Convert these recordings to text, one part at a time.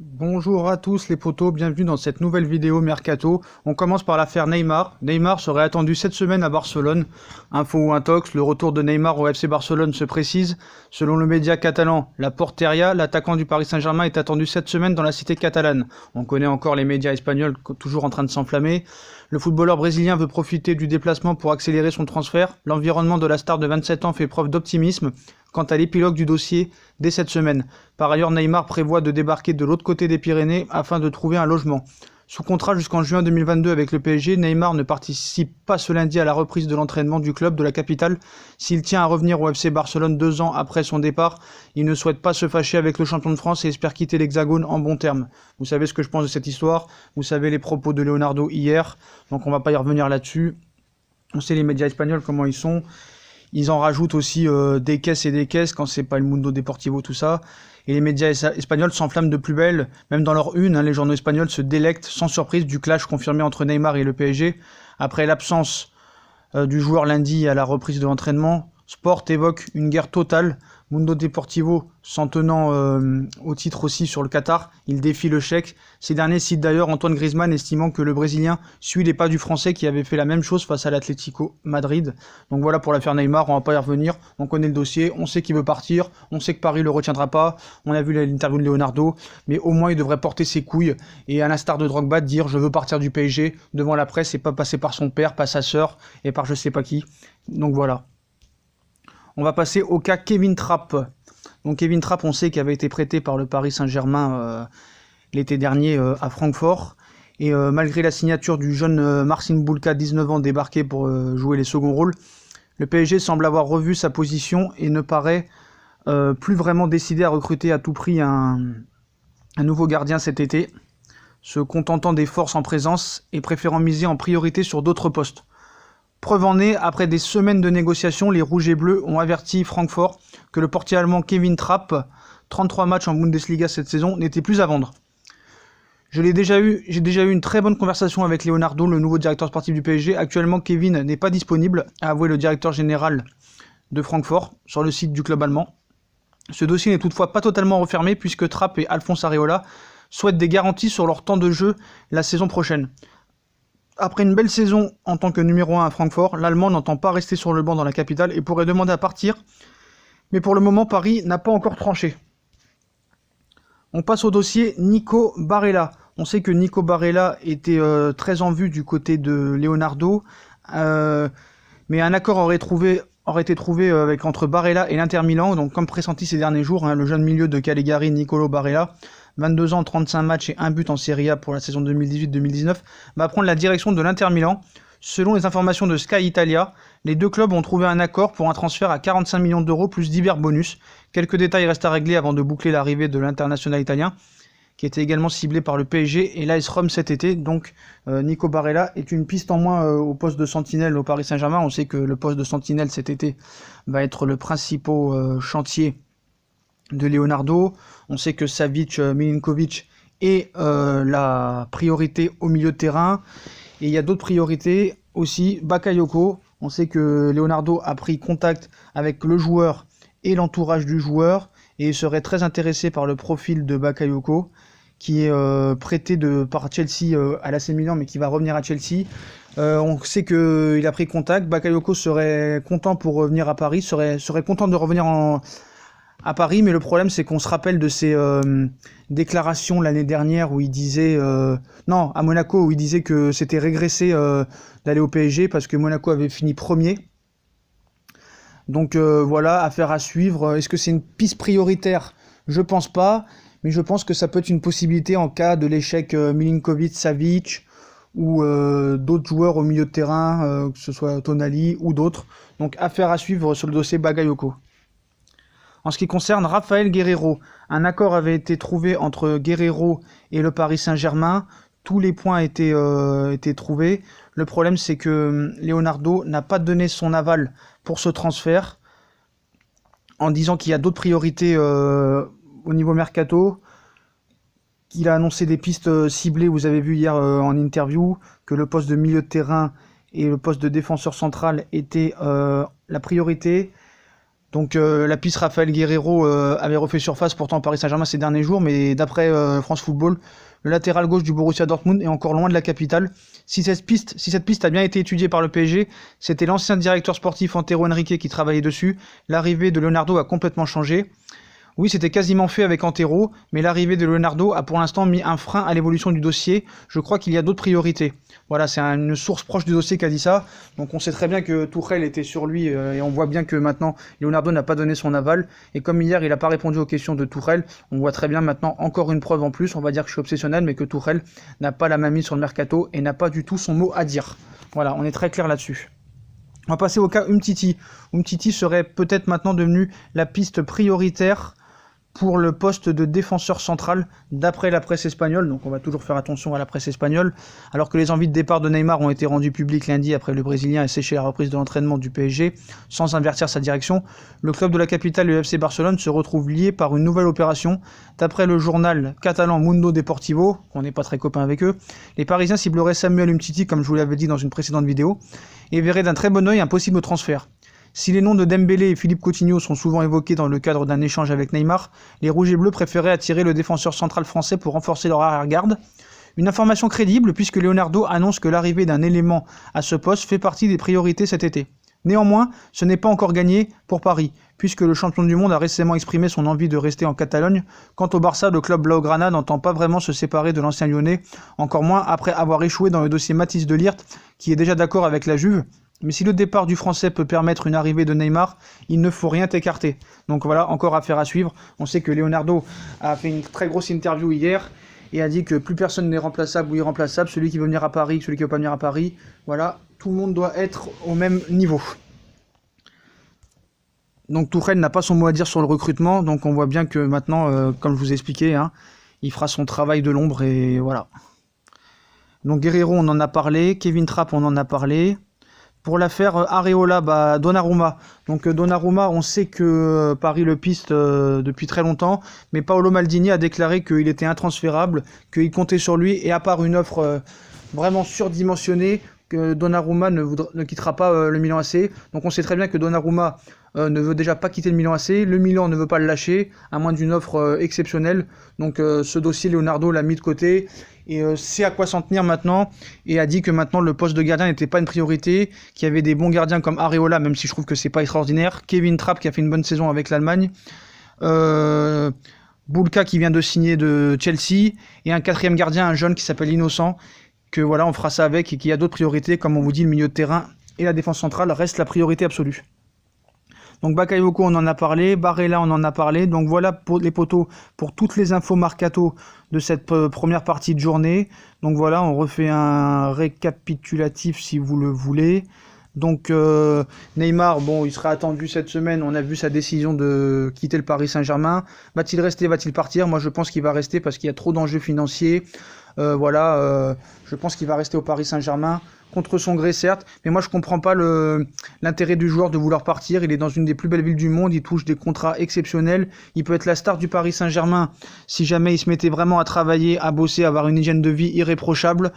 Bonjour à tous les potos, bienvenue dans cette nouvelle vidéo Mercato. On commence par l'affaire Neymar. Neymar serait attendu cette semaine à Barcelone. Info ou intox, le retour de Neymar au FC Barcelone se précise. Selon le média catalan La Porteria, l'attaquant du Paris Saint-Germain est attendu cette semaine dans la cité catalane. On connaît encore les médias espagnols toujours en train de s'enflammer. Le footballeur brésilien veut profiter du déplacement pour accélérer son transfert. L'environnement de la star de 27 ans fait preuve d'optimisme quant à l'épilogue du dossier dès cette semaine. Par ailleurs, Neymar prévoit de débarquer de l'autre côté des Pyrénées afin de trouver un logement. Sous contrat jusqu'en juin 2022 avec le PSG, Neymar ne participe pas ce lundi à la reprise de l'entraînement du club de la capitale. S'il tient à revenir au FC Barcelone 2 ans après son départ, il ne souhaite pas se fâcher avec le champion de France et espère quitter l'Hexagone en bons termes. Vous savez ce que je pense de cette histoire, vous savez les propos de Leonardo hier, donc on va pas y revenir là-dessus. On sait les médias espagnols comment ils sont. Ils en rajoutent aussi des caisses et des caisses quand c'est pas le Mundo Deportivo, tout ça. Et les médias espagnols s'enflamment de plus belle. Même dans leur une, les journaux espagnols se délectent sans surprise du clash confirmé entre Neymar et le PSG. Après l'absence du joueur lundi à la reprise de l'entraînement, Sport évoque une guerre totale. Mundo Deportivo s'en tenant au titre aussi sur le Qatar, il défie le chèque. Ces derniers citent d'ailleurs Antoine Griezmann estimant que le Brésilien suit les pas du Français qui avait fait la même chose face à l'Atlético Madrid. Donc voilà pour l'affaire Neymar, on va pas y revenir, on connaît le dossier, on sait qu'il veut partir, on sait que Paris le retiendra pas, on a vu l'interview de Leonardo, mais au moins il devrait porter ses couilles et à l'instar de Drogba dire je veux partir du PSG devant la presse et pas passer par son père, pas sa sœur et par je sais pas qui. Donc voilà. On va passer au cas Kevin Trapp. Donc Kevin Trapp, on sait qu'il avait été prêté par le Paris Saint-Germain l'été dernier à Francfort. Et malgré la signature du jeune Marcin Bulka, 19 ans, débarqué pour jouer les seconds rôles, le PSG semble avoir revu sa position et ne paraît plus vraiment décidé à recruter à tout prix un nouveau gardien cet été, se contentant des forces en présence et préférant miser en priorité sur d'autres postes. Preuve en est, après des semaines de négociations, les Rouges et Bleus ont averti Francfort que le portier allemand Kevin Trapp, 33 matchs en Bundesliga cette saison, n'était plus à vendre. J'ai déjà eu une très bonne conversation avec Leonardo, le nouveau directeur sportif du PSG. Actuellement, Kevin n'est pas disponible, a avoué le directeur général de Francfort sur le site du club allemand. Ce dossier n'est toutefois pas totalement refermé puisque Trapp et Alphonse Areola souhaitent des garanties sur leur temps de jeu la saison prochaine. Après une belle saison en tant que numéro 1 à Francfort, l'Allemand n'entend pas rester sur le banc dans la capitale et pourrait demander à partir. Mais pour le moment, Paris n'a pas encore tranché. On passe au dossier Nico Barella. On sait que Nico Barella était très en vue du côté de Leonardo. Mais un accord aurait été trouvé entre Barella et l'Inter Milan. Donc comme pressenti ces derniers jours, le jeune milieu de Cagliari, Nicolo Barella, 22 ans, 35 matchs et 1 but en Serie A pour la saison 2018-2019, va prendre la direction de l'Inter Milan. Selon les informations de Sky Italia, les deux clubs ont trouvé un accord pour un transfert à 45 millions d'euros plus divers bonus. Quelques détails restent à régler avant de boucler l'arrivée de l'international italien, qui était également ciblé par le PSG et l'AS Rome cet été. Donc Nico Barella est une piste en moins au poste de sentinelle au Paris Saint-Germain. On sait que le poste de sentinelle cet été va être le principal chantier de Leonardo. On sait que Savic, Milinkovic est la priorité au milieu de terrain. Et il y a d'autres priorités aussi. Bakayoko, on sait que Leonardo a pris contact avec le joueur et l'entourage du joueur et serait très intéressé par le profil de Bakayoko, qui est prêté par Chelsea à l'AC Milan, mais qui va revenir à Chelsea. On sait qu'il a pris contact. Bakayoko serait content pour revenir à Paris, serait content de revenir à Paris, mais le problème c'est qu'on se rappelle de ses déclarations l'année dernière où il disait à Monaco, où il disait que c'était régressé d'aller au PSG parce que Monaco avait fini premier. Donc voilà, affaire à suivre. Est-ce que c'est une piste prioritaire ? Je pense pas, mais je pense que ça peut être une possibilité en cas de l'échec Milinkovic, Savic ou d'autres joueurs au milieu de terrain, que ce soit Tonali ou d'autres. Donc affaire à suivre sur le dossier Bakayoko. En ce qui concerne Raphaël Guerreiro, un accord avait été trouvé entre Guerreiro et le Paris Saint-Germain. Tous les points étaient trouvés. Le problème, c'est que Leonardo n'a pas donné son aval pour ce transfert, en disant qu'il y a d'autres priorités au niveau mercato, qu'il a annoncé des pistes ciblées. Vous avez vu hier en interview que le poste de milieu de terrain et le poste de défenseur central étaient la priorité. Donc la piste Raphaël Guerreiro avait refait surface pourtant au Paris Saint-Germain ces derniers jours, mais d'après France Football, le latéral gauche du Borussia Dortmund est encore loin de la capitale. Si cette piste a bien été étudiée par le PSG, c'était l'ancien directeur sportif Antero Henrique qui travaillait dessus. L'arrivée de Leonardo a complètement changé. Oui, c'était quasiment fait avec Antero, mais l'arrivée de Leonardo a pour l'instant mis un frein à l'évolution du dossier. Je crois qu'il y a d'autres priorités. Voilà, c'est une source proche du dossier qui a dit ça. Donc on sait très bien que Tuchel était sur lui et on voit bien que maintenant Leonardo n'a pas donné son aval. Et comme hier il n'a pas répondu aux questions de Tuchel, on voit très bien maintenant encore une preuve en plus. On va dire que je suis obsessionnel, mais que Tuchel n'a pas la main mise sur le mercato et n'a pas du tout son mot à dire. Voilà, on est très clair là-dessus. On va passer au cas Umtiti. Umtiti serait peut-être maintenant devenu la piste prioritaire pour le poste de défenseur central d'après la presse espagnole, donc on va toujours faire attention à la presse espagnole, alors que les envies de départ de Neymar ont été rendues publiques lundi après le Brésilien ait séché la reprise de l'entraînement du PSG sans invertir sa direction. Le club de la capitale, le FC Barcelone, se retrouve lié par une nouvelle opération. D'après le journal catalan Mundo Deportivo, on n'est pas très copains avec eux, les Parisiens cibleraient Samuel Umtiti, comme je vous l'avais dit dans une précédente vidéo, et verraient d'un très bon œil un possible transfert. Si les noms de Dembélé et Philippe Coutinho sont souvent évoqués dans le cadre d'un échange avec Neymar, les Rouges et Bleus préféraient attirer le défenseur central français pour renforcer leur arrière-garde. Une information crédible puisque Leonardo annonce que l'arrivée d'un élément à ce poste fait partie des priorités cet été. Néanmoins, ce n'est pas encore gagné pour Paris, puisque le champion du monde a récemment exprimé son envie de rester en Catalogne. Quant au Barça, le club blaugrana n'entend pas vraiment se séparer de l'ancien lyonnais, encore moins après avoir échoué dans le dossier Mathys de Ligt, qui est déjà d'accord avec la Juve. Mais si le départ du Français peut permettre une arrivée de Neymar, il ne faut rien écarter. Donc voilà, encore affaire à suivre. On sait que Leonardo a fait une très grosse interview hier et a dit que plus personne n'est remplaçable ou irremplaçable. Celui qui veut venir à Paris, celui qui ne veut pas venir à Paris. Voilà, tout le monde doit être au même niveau. Donc Tuchel n'a pas son mot à dire sur le recrutement. Donc on voit bien que maintenant, comme je vous ai expliqué, il fera son travail de l'ombre et voilà. Donc Guerreiro, on en a parlé. Kevin Trapp, on en a parlé. Pour l'affaire Areola, Donnarumma. Donc Donnarumma, on sait que Paris le piste depuis très longtemps, mais Paolo Maldini a déclaré qu'il était intransférable, qu'il comptait sur lui, et à part une offre vraiment surdimensionnée, que Donnarumma ne quittera pas le Milan AC. Donc on sait très bien que Donnarumma ne veut déjà pas quitter le Milan AC, le Milan ne veut pas le lâcher, à moins d'une offre exceptionnelle. Donc ce dossier, Leonardo l'a mis de côté, et sait à quoi s'en tenir maintenant, et a dit que maintenant le poste de gardien n'était pas une priorité, qu'il y avait des bons gardiens comme Areola, même si je trouve que c'est pas extraordinaire, Kevin Trapp qui a fait une bonne saison avec l'Allemagne, Bulka qui vient de signer de Chelsea, et un quatrième gardien, un jeune qui s'appelle Innocent, que voilà, on fera ça avec, et qu'il y a d'autres priorités, comme on vous dit, le milieu de terrain et la défense centrale reste la priorité absolue. Donc Bakayoko, on en a parlé, Barella, on en a parlé. Donc voilà pour les poteaux, pour toutes les infos mercato de cette première partie de journée. Donc voilà, on refait un récapitulatif si vous le voulez. Donc Neymar, bon, il sera attendu cette semaine. On a vu sa décision de quitter le Paris Saint-Germain. Va-t-il rester, va-t-il partir? Moi, je pense qu'il va rester parce qu'il y a trop d'enjeux financiers. Je pense qu'il va rester au Paris Saint-Germain. Contre son gré, certes, mais moi je comprends pas l'intérêt du joueur de vouloir partir. Il est dans une des plus belles villes du monde, il touche des contrats exceptionnels, il peut être la star du Paris Saint-Germain si jamais il se mettait vraiment à travailler, à bosser, à avoir une hygiène de vie irréprochable.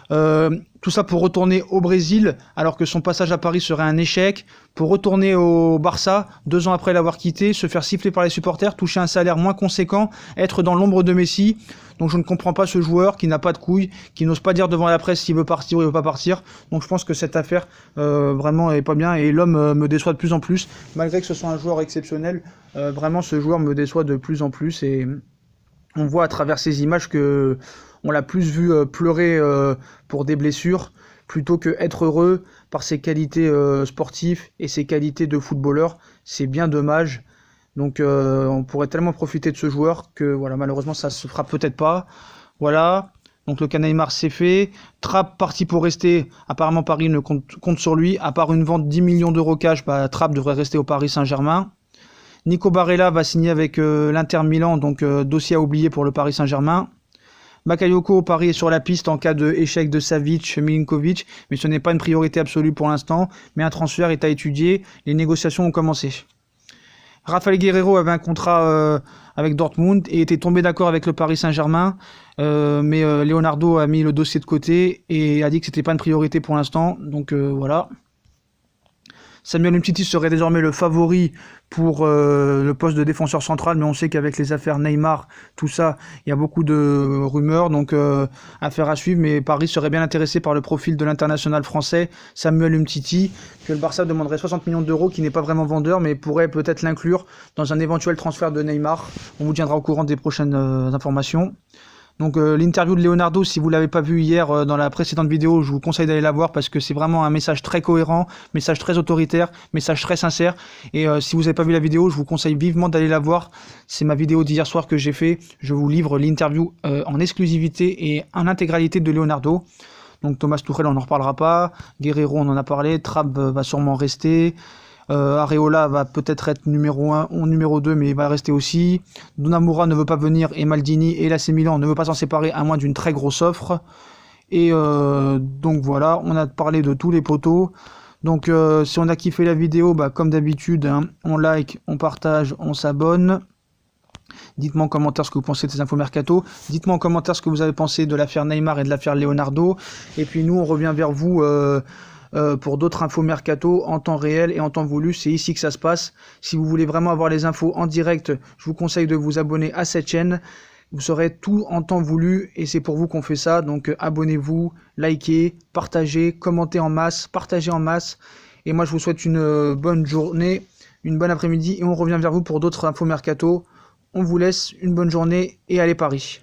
Tout ça pour retourner au Brésil, alors que son passage à Paris serait un échec, pour retourner au Barça, 2 ans après l'avoir quitté, se faire siffler par les supporters, toucher un salaire moins conséquent, être dans l'ombre de Messi. Donc je ne comprends pas ce joueur qui n'a pas de couilles, qui n'ose pas dire devant la presse s'il veut partir ou il veut pas partir. Donc je pense que cette affaire vraiment est pas bien, et l'homme me déçoit de plus en plus, malgré que ce soit un joueur exceptionnel. Vraiment ce joueur me déçoit de plus en plus, et on voit à travers ces images que on l'a plus vu pleurer pour des blessures plutôt que être heureux par ses qualités sportives et ses qualités de footballeur. C'est bien dommage. Donc on pourrait tellement profiter de ce joueur que voilà, malheureusement ça se fera peut-être pas. Voilà. Donc le cas Neymar c'est fait. Trapp parti pour rester. Apparemment Paris ne compte sur lui. À part une vente de 10 millions d'euros cash, Trapp devrait rester au Paris Saint-Germain. Nico Barella va signer avec l'Inter Milan, donc dossier à oublier pour le Paris Saint-Germain. Bakayoko, Paris est sur la piste en cas d'échec de Savic, Milinkovic, mais ce n'est pas une priorité absolue pour l'instant, mais un transfert est à étudier, les négociations ont commencé. Raphaël Guerreiro avait un contrat avec Dortmund et était tombé d'accord avec le Paris Saint-Germain, mais Leonardo a mis le dossier de côté et a dit que c'était pas une priorité pour l'instant, donc voilà. Samuel Umtiti serait désormais le favori pour le poste de défenseur central, mais on sait qu'avec les affaires Neymar, tout ça, il y a beaucoup de rumeurs, donc affaire à suivre. Mais Paris serait bien intéressé par le profil de l'international français Samuel Umtiti, que le Barça demanderait 60 millions d'euros, qui n'est pas vraiment vendeur, mais pourrait peut-être l'inclure dans un éventuel transfert de Neymar. On vous tiendra au courant des prochaines informations. Donc l'interview de Leonardo, si vous ne l'avez pas vu hier dans la précédente vidéo, je vous conseille d'aller la voir parce que c'est vraiment un message très cohérent, message très autoritaire, message très sincère. Et si vous n'avez pas vu la vidéo, je vous conseille vivement d'aller la voir. C'est ma vidéo d'hier soir que j'ai fait. Je vous livre l'interview en exclusivité et en intégralité de Leonardo. Donc Thomas Tuchel, on n'en reparlera pas. Guerreiro, on en a parlé. Trapp va sûrement rester. Areola va peut-être être numéro 1 ou numéro 2, mais il va rester aussi. Donnarumma ne veut pas venir et Maldini et l'AC Milan ne veut pas s'en séparer à moins d'une très grosse offre. Et donc voilà, on a parlé de tous les poteaux. Donc si on a kiffé la vidéo, comme d'habitude, hein, on like, on partage, on s'abonne. Dites-moi en commentaire ce que vous pensez de ces infos mercato. Dites-moi en commentaire ce que vous avez pensé de l'affaire Neymar et de l'affaire Leonardo. Et puis nous, on revient vers vous pour d'autres infos mercato en temps réel et en temps voulu. C'est ici que ça se passe. Si vous voulez vraiment avoir les infos en direct, je vous conseille de vous abonner à cette chaîne. Vous saurez tout en temps voulu et c'est pour vous qu'on fait ça. Donc abonnez-vous, likez, partagez, commentez en masse, partagez en masse. Et moi, je vous souhaite une bonne journée, une bonne après-midi et on revient vers vous pour d'autres infos mercato. On vous laisse une bonne journée et allez Paris.